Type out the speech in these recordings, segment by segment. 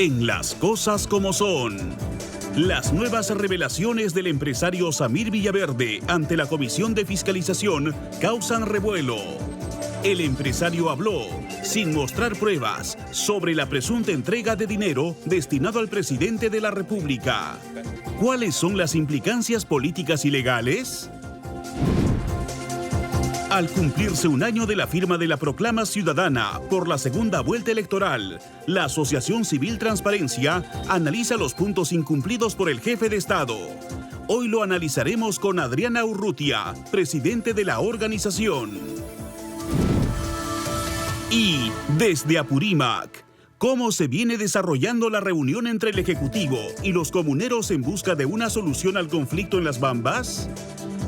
en Las Cosas Como Son. Las nuevas revelaciones del empresario Samir Villaverde ante la Comisión de Fiscalización causan revuelo. El empresario habló, sin mostrar pruebas, sobre la presunta entrega de dinero destinado al presidente de la República. ¿Cuáles son las implicancias políticas y legales? Al cumplirse un año de la firma de la proclama ciudadana por la segunda vuelta electoral, la Asociación Civil Transparencia analiza los puntos incumplidos por el jefe de Estado. Hoy lo analizaremos con Adriana Urrutia, presidente de la organización. Y desde Apurímac, ¿cómo se viene desarrollando la reunión entre el Ejecutivo y los comuneros en busca de una solución al conflicto en Las Bambas?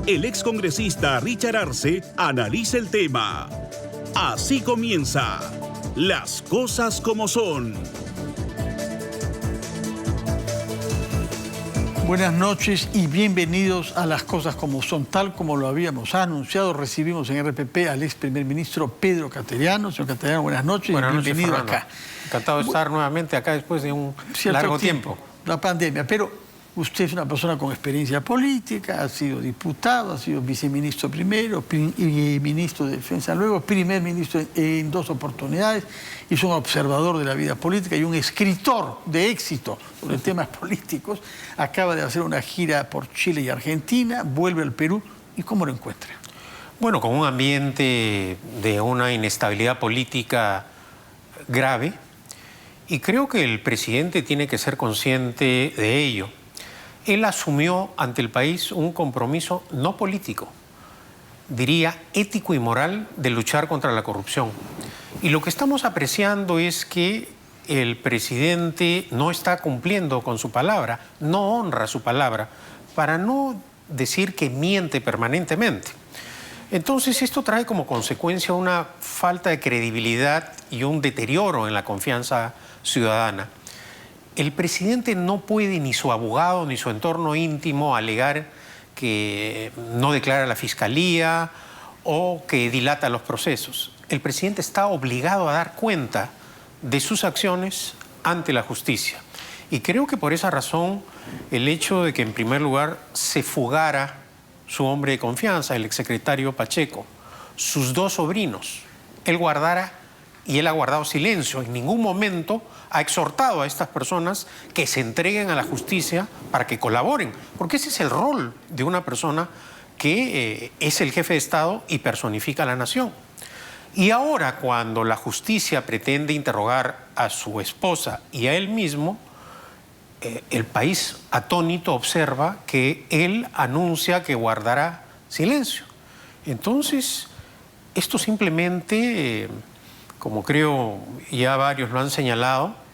El excongresista Richard Arce analiza el tema. Así comienza Las Cosas Como Son. Buenas noches y bienvenidos a Las Cosas Como Son. Tal como lo habíamos anunciado, recibimos en RPP al ex primer ministro Pedro Cateriano. Señor Cateriano, buenas noches y bienvenido acá. Encantado de estar nuevamente acá después de un largo tiempo. La pandemia, pero usted es una persona con experiencia política, ha sido diputado, ha sido viceministro primero y ministro de Defensa luego, primer ministro en 2 oportunidades, y es un observador de la vida política y un escritor de éxito sobre temas políticos. Acaba de hacer una gira por Chile y Argentina, vuelve al Perú. ¿Y cómo lo encuentra? Bueno, con un ambiente de una inestabilidad política grave, y creo que el presidente tiene que ser consciente de ello. Él asumió ante el país un compromiso no político, diría ético y moral, de luchar contra la corrupción. Y lo que estamos apreciando es que el presidente no está cumpliendo con su palabra, no honra su palabra, para no decir que miente permanentemente. Entonces esto trae como consecuencia una falta de credibilidad y un deterioro en la confianza ciudadana. El presidente no puede, ni su abogado, ni su entorno íntimo, alegar que no declara la fiscalía o que dilata los procesos. El presidente está obligado a dar cuenta de sus acciones ante la justicia. Y creo que por esa razón el hecho de que en primer lugar se fugara su hombre de confianza, el exsecretario Pacheco, sus 2 sobrinos, él ha guardado silencio. En ningún momento ha exhortado a estas personas que se entreguen a la justicia para que colaboren, porque ese es el rol de una persona que es el jefe de Estado y personifica a la nación. Y ahora, cuando la justicia pretende interrogar a su esposa y a él mismo, el país atónito observa que él anuncia que guardará silencio. Entonces, esto simplemente, como creo ya varios lo han señalado,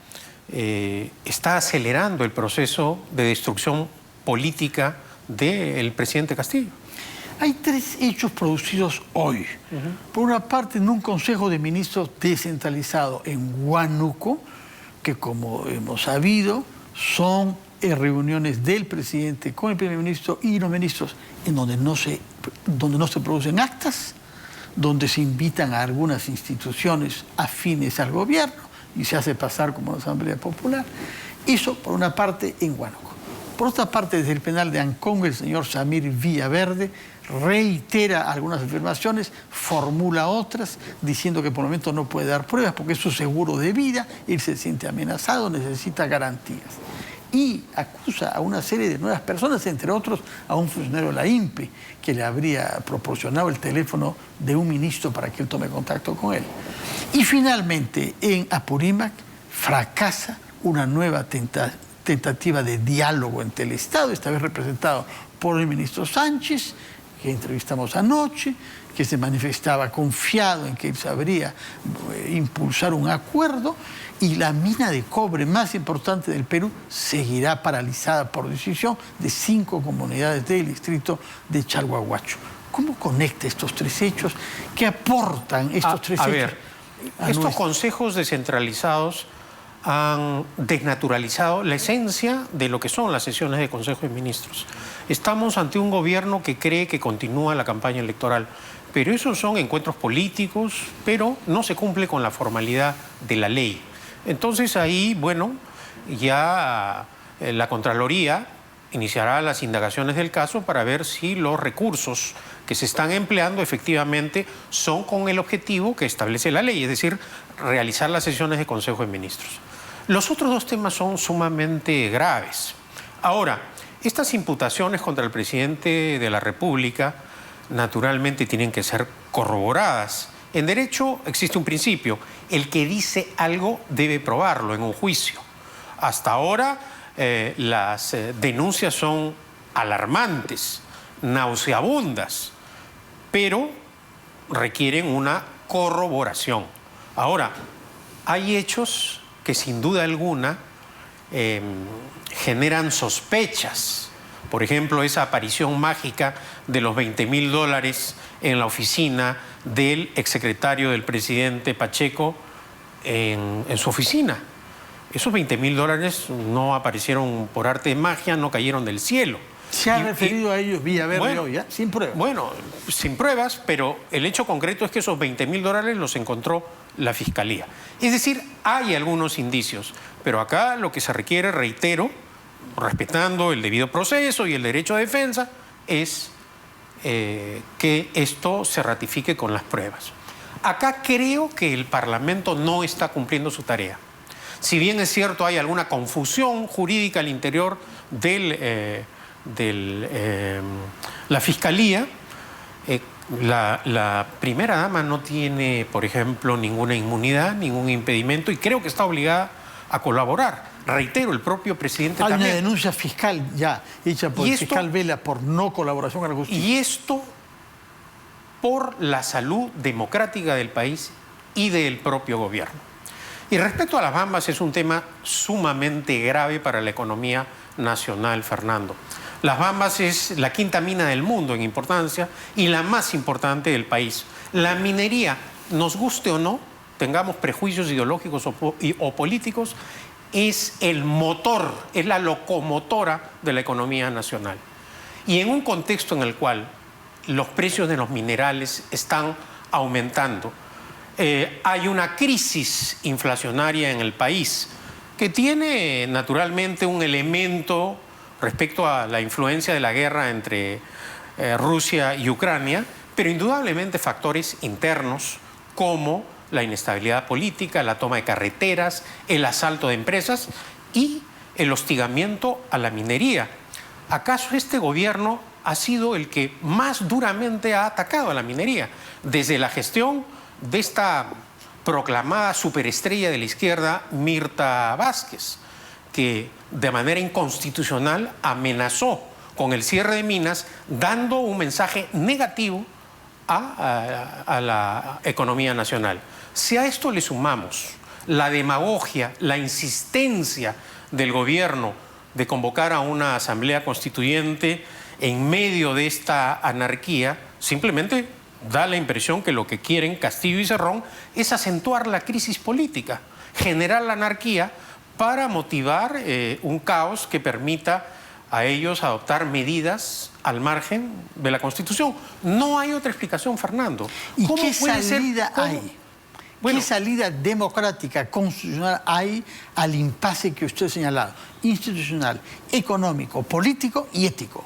está acelerando el proceso de destrucción política del presidente Castillo. Hay 3 hechos producidos hoy. Por una parte, en un Consejo de Ministros descentralizado en Huánuco, que como hemos sabido, son reuniones del presidente con el primer ministro y los ministros en donde no se producen actas, donde se invitan a algunas instituciones afines al gobierno y se hace pasar como una asamblea popular. Eso por una parte en Huánuco. Por otra parte, desde el penal de Ancón, el señor Samir Villaverde reitera algunas afirmaciones, formula otras, diciendo que por el momento no puede dar pruebas porque es su seguro de vida, él se siente amenazado, necesita garantías. Y acusa a una serie de nuevas personas, entre otros a un funcionario de la INPE, que le habría proporcionado el teléfono de un ministro para que él tome contacto con él. Y finalmente, en Apurímac, fracasa una nueva tentativa de diálogo entre el Estado, esta vez representado por el ministro Sánchez, que entrevistamos anoche, que se manifestaba confiado en que él sabría impulsar un acuerdo, y la mina de cobre más importante del Perú seguirá paralizada por decisión de 5 comunidades del distrito de Chalhuahuacho. ¿Cómo conecta estos 3 hechos? ¿Qué aportan estos 3 hechos? A ver, estos consejos descentralizados han desnaturalizado la esencia de lo que son las sesiones de Consejo de Ministros. Estamos ante un gobierno que cree que continúa la campaña electoral, pero esos son encuentros políticos, pero no se cumple con la formalidad de la ley. Entonces ahí, bueno, ya la Contraloría iniciará las indagaciones del caso para ver si los recursos que se están empleando efectivamente son con el objetivo que establece la ley, es decir, realizar las sesiones de Consejo de Ministros. Los otros dos temas son sumamente graves. Ahora, estas imputaciones contra el presidente de la República naturalmente tienen que ser corroboradas. En derecho existe un principio: el que dice algo debe probarlo en un juicio. Hasta ahora las denuncias son alarmantes, nauseabundas, pero requieren una corroboración. Ahora, hay hechos que sin duda alguna generan sospechas. Por ejemplo, esa aparición mágica de los $20.000 en la oficina del exsecretario del presidente Pacheco en su oficina. Esos $20.000 no aparecieron por arte de magia, no cayeron del cielo. ¿Se ha referido a ellos Villaverde hoy, ya? Sin pruebas. Bueno, sin pruebas, pero el hecho concreto es que esos $20.000 los encontró la Fiscalía. Es decir, hay algunos indicios, pero acá lo que se requiere, reitero, respetando el debido proceso y el derecho de defensa, es que esto se ratifique con las pruebas. Acá creo que el Parlamento no está cumpliendo su tarea. Si bien es cierto, hay alguna confusión jurídica al interior de la Fiscalía, la primera dama no tiene, por ejemplo, ninguna inmunidad, ningún impedimento, y creo que está obligada a colaborar. Reitero, el propio presidente hay también. Hay una denuncia fiscal ya hecha por el fiscal Vela por no colaboración a la justicia. Y esto por la salud democrática del país y del propio gobierno. Y respecto a las Bambas, es un tema sumamente grave para la economía nacional, Fernando. Las Bambas es la quinta mina del mundo en importancia y la más importante del país. La minería, nos guste o no, tengamos prejuicios ideológicos o políticos, es el motor, es la locomotora de la economía nacional. Y en un contexto en el cual los precios de los minerales están aumentando, hay una crisis inflacionaria en el país que tiene naturalmente un elemento respecto a la influencia de la guerra entre Rusia y Ucrania, pero indudablemente factores internos como la inestabilidad política, la toma de carreteras, el asalto de empresas y el hostigamiento a la minería. ¿Acaso este gobierno ha sido el que más duramente ha atacado a la minería? Desde la gestión de esta proclamada superestrella de la izquierda, Mirta Vázquez, que de manera inconstitucional amenazó con el cierre de minas, dando un mensaje negativo a la economía nacional. Si a esto le sumamos la demagogia, la insistencia del gobierno de convocar a una asamblea constituyente en medio de esta anarquía, simplemente da la impresión que lo que quieren Castillo y Cerrón es acentuar la crisis política, generar la anarquía para motivar un caos que permita a ellos adoptar medidas al margen de la Constitución. No hay otra explicación, Fernando. ¿Y qué salida hay? Bueno, ¿qué salida democrática, constitucional hay al impasse que usted ha señalado? Institucional, económico, político y ético.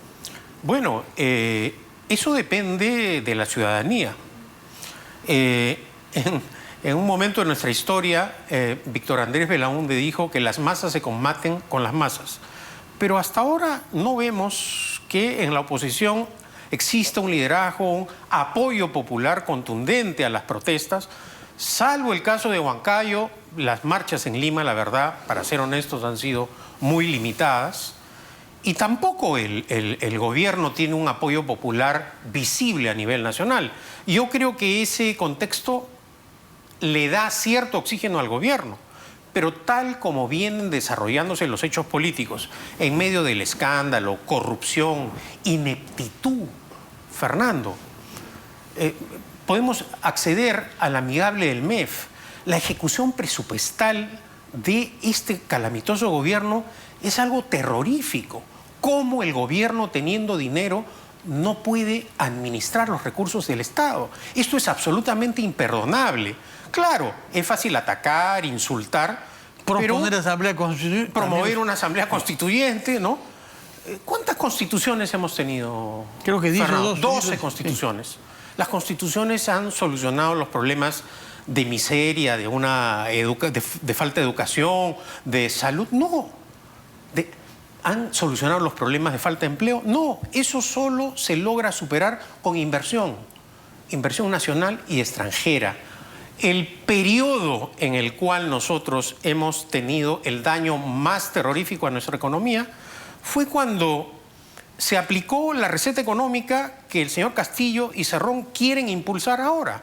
Bueno, eso depende de la ciudadanía. En un momento de nuestra historia, Víctor Andrés Belaúnde dijo que las masas se combaten con las masas. Pero hasta ahora no vemos que en la oposición exista un liderazgo, un apoyo popular contundente a las protestas. Salvo el caso de Huancayo, las marchas en Lima, la verdad, para ser honestos, han sido muy limitadas. Y tampoco el gobierno tiene un apoyo popular visible a nivel nacional. Yo creo que ese contexto le da cierto oxígeno al gobierno, pero tal como vienen desarrollándose los hechos políticos, en medio del escándalo, corrupción, ineptitud, Fernando, podemos acceder al amigable del MEF. La ejecución presupuestal de este calamitoso gobierno es algo terrorífico. ¿Cómo el gobierno, teniendo dinero, no puede administrar los recursos del Estado? Esto es absolutamente imperdonable. Claro, es fácil atacar, insultar, Proponer asamblea constituyente. Promover una asamblea constituyente, ¿no? ¿Cuántas constituciones hemos tenido? Creo que 10 o 12. 12 constituciones. Sí. Las constituciones han solucionado los problemas de miseria, de falta de educación, de salud. No. ¿Han solucionado los problemas de falta de empleo? No. Eso solo se logra superar con inversión. Inversión nacional y extranjera. El periodo en el cual nosotros hemos tenido el daño más terrorífico a nuestra economía fue cuando se aplicó la receta económica que el señor Castillo y Cerrón quieren impulsar ahora.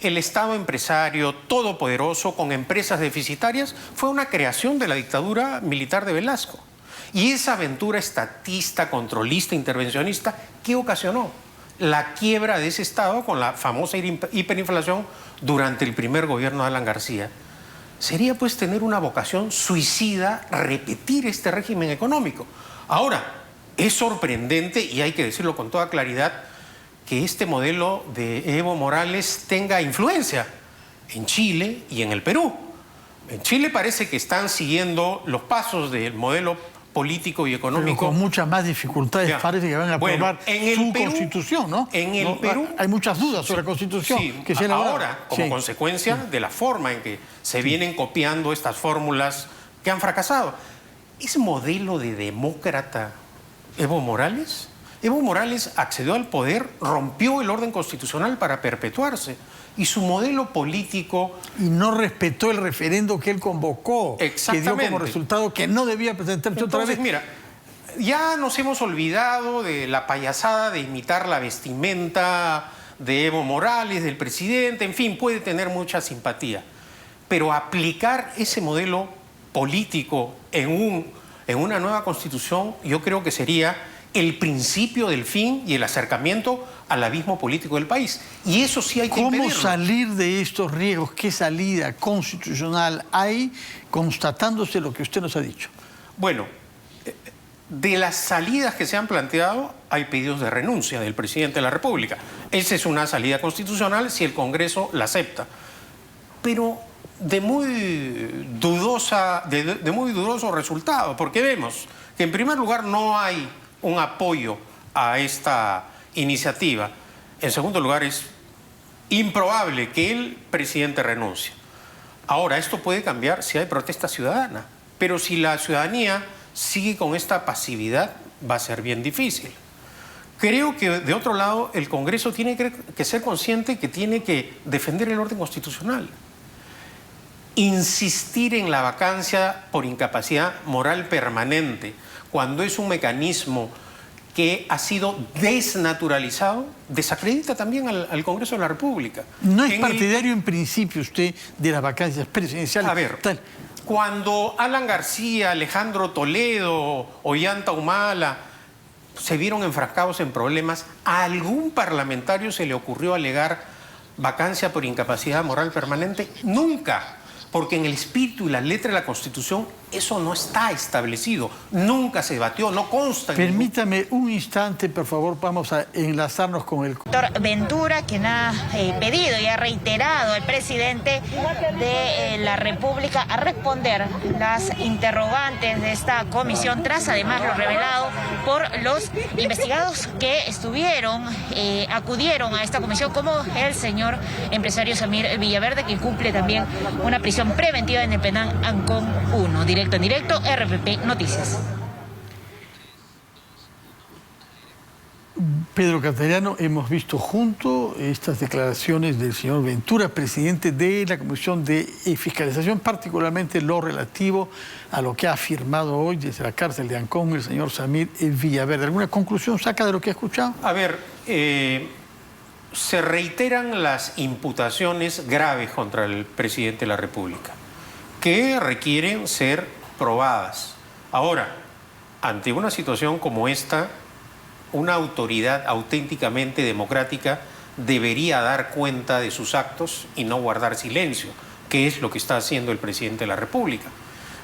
El Estado empresario todopoderoso con empresas deficitarias fue una creación de la dictadura militar de Velasco. Y esa aventura estatista, controlista, intervencionista, ¿qué ocasionó? La quiebra de ese Estado con la famosa hiperinflación durante el primer gobierno de Alan García. Sería pues tener una vocación suicida repetir este régimen económico. Ahora, es sorprendente, y hay que decirlo con toda claridad, que este modelo de Evo Morales tenga influencia en Chile y en el Perú. En Chile parece que están siguiendo los pasos del modelo político y económico. Pero con muchas más dificultades parece que van a aprobar su constitución, ¿no? En el Perú hay muchas dudas sobre la constitución. Que se ahora, como consecuencia de la forma en que se vienen copiando estas fórmulas que han fracasado. ¿Es modelo de demócrata Evo Morales? Evo Morales accedió al poder, rompió el orden constitucional para perpetuarse. Y su modelo político... Y no respetó el referendo que él convocó. Exactamente. Que dio como resultado que no debía presentarse otra vez. Mira, ya nos hemos olvidado de la payasada de imitar la vestimenta de Evo Morales, del presidente, en fin, puede tener mucha simpatía. Pero aplicar ese modelo político en una nueva constitución, yo creo que sería el principio del fin y el acercamiento al abismo político del país. Y eso sí hay que impedirlo. ¿Cómo salir de estos riesgos? ¿Qué salida constitucional hay constatándose lo que usted nos ha dicho? Bueno, de las salidas que se han planteado, hay pedidos de renuncia del presidente de la República. Esa es una salida constitucional si el Congreso la acepta. Pero de muy dudoso resultado, porque vemos que en primer lugar no hay un apoyo a esta iniciativa. En segundo lugar, es improbable que el presidente renuncie. Ahora, esto puede cambiar si hay protesta ciudadana, pero si la ciudadanía sigue con esta pasividad, va a ser bien difícil. Creo que, de otro lado, el Congreso tiene que ser consciente que tiene que defender el orden constitucional. Insistir en la vacancia por incapacidad moral permanente, cuando es un mecanismo que ha sido desnaturalizado, desacredita también al Congreso de la República. ¿No es partidario en principio usted de las vacancias presidenciales? A ver, cuando Alan García, Alejandro Toledo, Ollanta Humala se vieron enfrascados en problemas, ¿a algún parlamentario se le ocurrió alegar vacancia por incapacidad moral permanente? Nunca. Porque en el espíritu y la letra de la Constitución eso no está establecido, nunca se debatió, no consta. Permítame un instante, por favor, vamos a enlazarnos con el doctor Ventura, quien ha pedido y ha reiterado al presidente de la República a responder las interrogantes de esta comisión, tras además lo revelado por los investigados que acudieron a esta comisión, como el señor empresario Samir Villaverde, que cumple también una prisión preventiva en el penal Ancón 1. Directo en directo, RPP Noticias. Pedro Castellano, hemos visto junto estas declaraciones del señor Ventura, presidente de la Comisión de Fiscalización, particularmente lo relativo a lo que ha afirmado hoy desde la cárcel de Ancón el señor Samir Villaverde. ¿Alguna conclusión saca de lo que ha escuchado? A ver, se reiteran las imputaciones graves contra el presidente de la República, que requieren ser probadas. Ahora, ante una situación como esta, una autoridad auténticamente democrática debería dar cuenta de sus actos y no guardar silencio, que es lo que está haciendo el presidente de la República.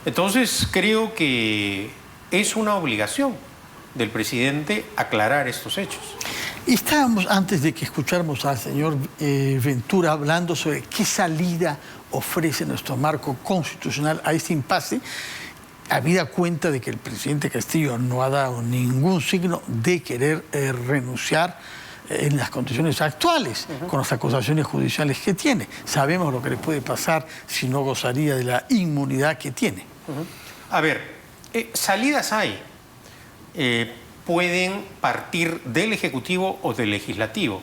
Entonces, creo que es una obligación del presidente aclarar estos hechos. Estábamos, antes de que escucháramos al señor Ventura, hablando sobre qué salida ofrece nuestro marco constitucional a este impasse, habida cuenta de que el presidente Castillo no ha dado ningún signo de querer renunciar en las condiciones actuales, con las acusaciones judiciales que tiene. Sabemos lo que le puede pasar si no gozaría de la inmunidad que tiene. A ver, salidas hay. Pueden partir del Ejecutivo o del Legislativo.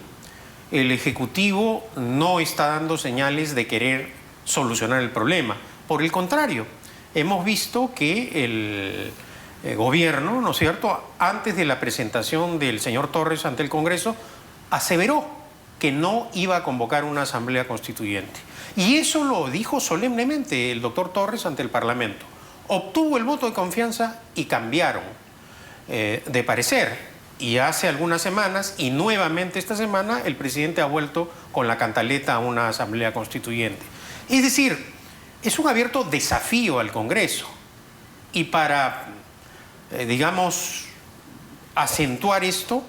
El Ejecutivo no está dando señales de querer solucionar el problema. Por el contrario, hemos visto que el gobierno, ¿no es cierto?, antes de la presentación del señor Torres ante el Congreso, aseveró que no iba a convocar una asamblea constituyente. Y eso lo dijo solemnemente el doctor Torres ante el Parlamento. Obtuvo el voto de confianza y cambiaron de parecer. Y hace algunas semanas, y nuevamente esta semana, el presidente ha vuelto con la cantaleta a una asamblea constituyente. Es decir, es un abierto desafío al Congreso. Y para, digamos, acentuar esto,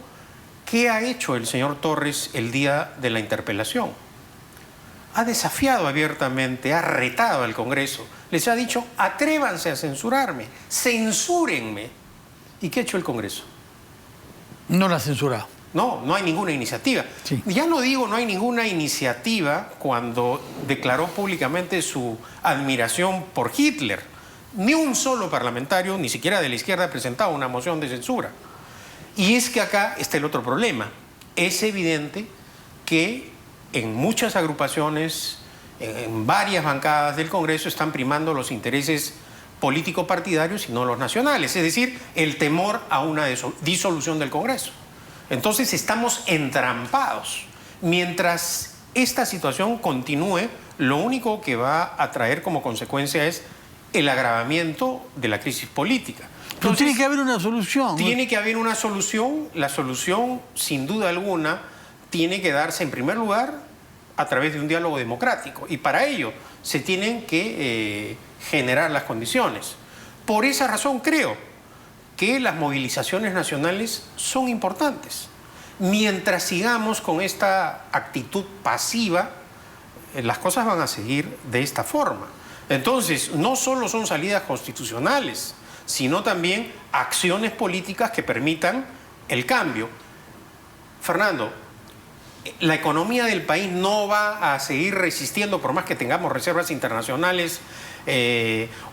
¿qué ha hecho el señor Torres el día de la interpelación? Ha desafiado abiertamente, ha retado al Congreso. Les ha dicho, atrévanse a censurarme, censúrenme. ¿Y qué ha hecho el Congreso? No la ha censurado. No, no hay ninguna iniciativa. Sí. Ya no digo no hay ninguna iniciativa cuando declaró públicamente su admiración por Hitler. Ni un solo parlamentario, ni siquiera de la izquierda, ha presentado una moción de censura. Y es que acá está el otro problema. Es evidente que en muchas agrupaciones, en varias bancadas del Congreso, están primando los intereses político-partidarios y no los nacionales. Es decir, el temor a una disolución del Congreso. Entonces estamos entrampados. Mientras esta situación continúe, lo único que va a traer como consecuencia es el agravamiento de la crisis política. Pero tiene que haber una solución. Tiene que haber una solución. La solución, sin duda alguna, tiene que darse en primer lugar a través de un diálogo democrático. Y para ello se tienen que generar las condiciones. Por esa razón creo que las movilizaciones nacionales son importantes. Mientras sigamos con esta actitud pasiva, las cosas van a seguir de esta forma. Entonces, no solo son salidas constitucionales, sino también acciones políticas que permitan el cambio. Fernando, la economía del país no va a seguir resistiendo por más que tengamos reservas internacionales,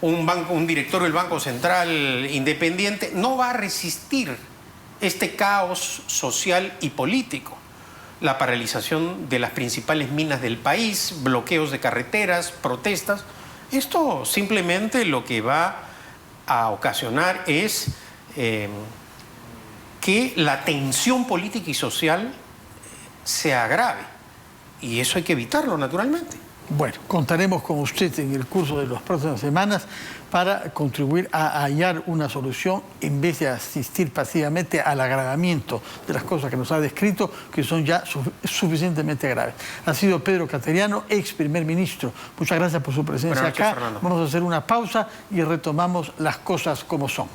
un directorio del Banco Central independiente, no va a resistir este caos social y político. La paralización de las principales minas del país, bloqueos de carreteras, protestas, esto simplemente lo que va a ocasionar es que la tensión política y social se agrave. Y eso hay que evitarlo, naturalmente. Bueno, contaremos con usted en el curso de las próximas semanas para contribuir a hallar una solución en vez de asistir pasivamente al agravamiento de las cosas que nos ha descrito, que son ya suficientemente graves. Ha sido Pedro Cateriano, ex primer ministro. Muchas gracias por su presencia acá. Fernando. Vamos a hacer una pausa y retomamos las cosas como son.